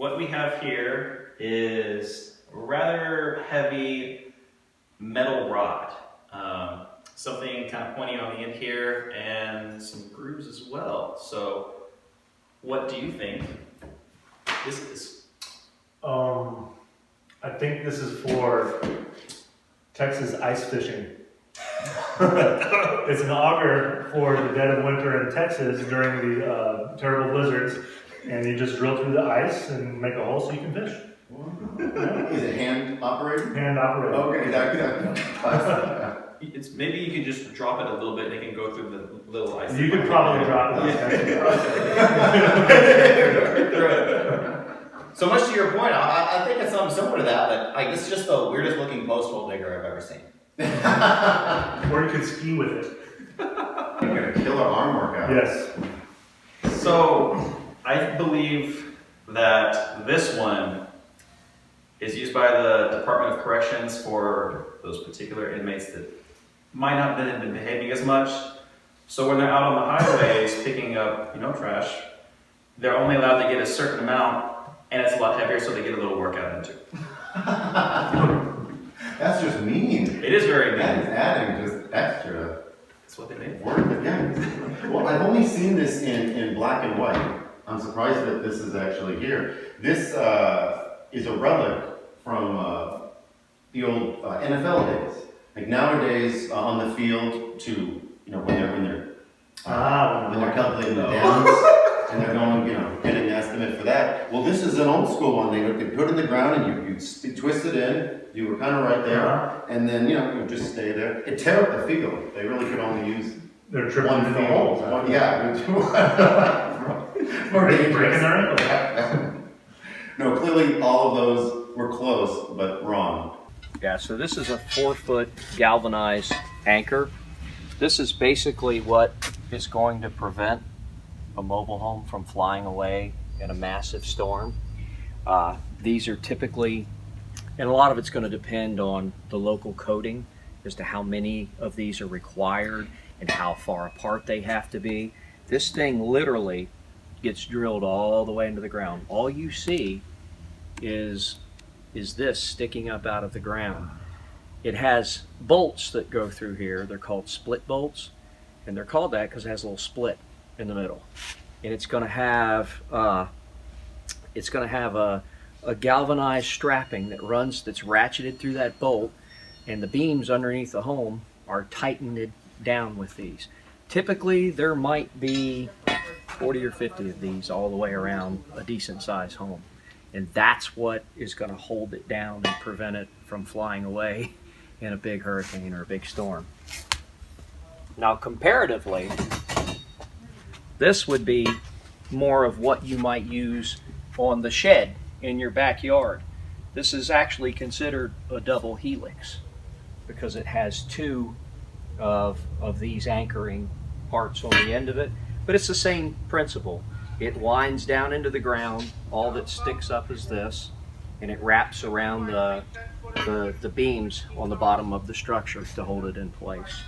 what we have here is rather heavy metal rod. Something kind of pointy on the end here and some grooves as well. So what do you think this is? I think this is for Texas ice fishing. It's an auger for the dead of winter in Texas during the terrible blizzards, and you just drill through the ice and make a hole so you can fish. Yeah. Is it hand operated? Hand operated. Okay, It's maybe you can just drop it a little bit and it can go through the little ice. You could probably drop it. So much to your point, I think it's something similar to that, but like, this is just the weirdest looking post hole digger I've ever seen. Or you could ski with it. You're gonna kill our arm workout. Yes. So I believe that this one is used by the Department of Corrections for those particular inmates that might not have been behaving as much. So when they're out on the highways picking up, trash, they're only allowed to get a certain amount, and it's a lot heavier, so they get a little workout into it. That's just mean. It is very That mean. is adding just extra That's what they made. work. But yeah. Well, I've only seen this in black and white. I'm surprised that this is actually here. This is a relic from the old NFL days. Like nowadays, on the field, to when they're calculating the downs and they're going, getting an estimate for that. Well, this is an old school one. They put it in the ground and you twist it in. You were kind of right there, and then you just stay there. It tear up the field. They really could only use They're tripping one in the field. holes. More Breaking dangerous. their ankle. No, clearly all of those were close, but wrong. Yeah, so this is a 4-foot galvanized anchor. This is basically what is going to prevent a mobile home from flying away in a massive storm. These are typically, and a lot of it's going to depend on the local coding as to how many of these are required and how far apart they have to be. This thing literally gets drilled all the way into the ground. All you see is this sticking up out of the ground. It has bolts that go through here. They're called split bolts, and they're called that because it has a little split in the middle. And it's going to have a galvanized strapping that's ratcheted through that bolt, and the beams underneath the home are tightened down with these. Typically, there might be 40 or 50 of these all the way around a decent sized home. And that's what is going to hold it down and prevent it from flying away in a big hurricane or a big storm. Now, comparatively, this would be more of what you might use on the shed in your backyard. This is actually considered a double helix because it has two of these anchoring parts on the end of it, but it's the same principle. It winds down into the ground. All that sticks up is this, and it wraps around the beams on the bottom of the structure to hold it in place.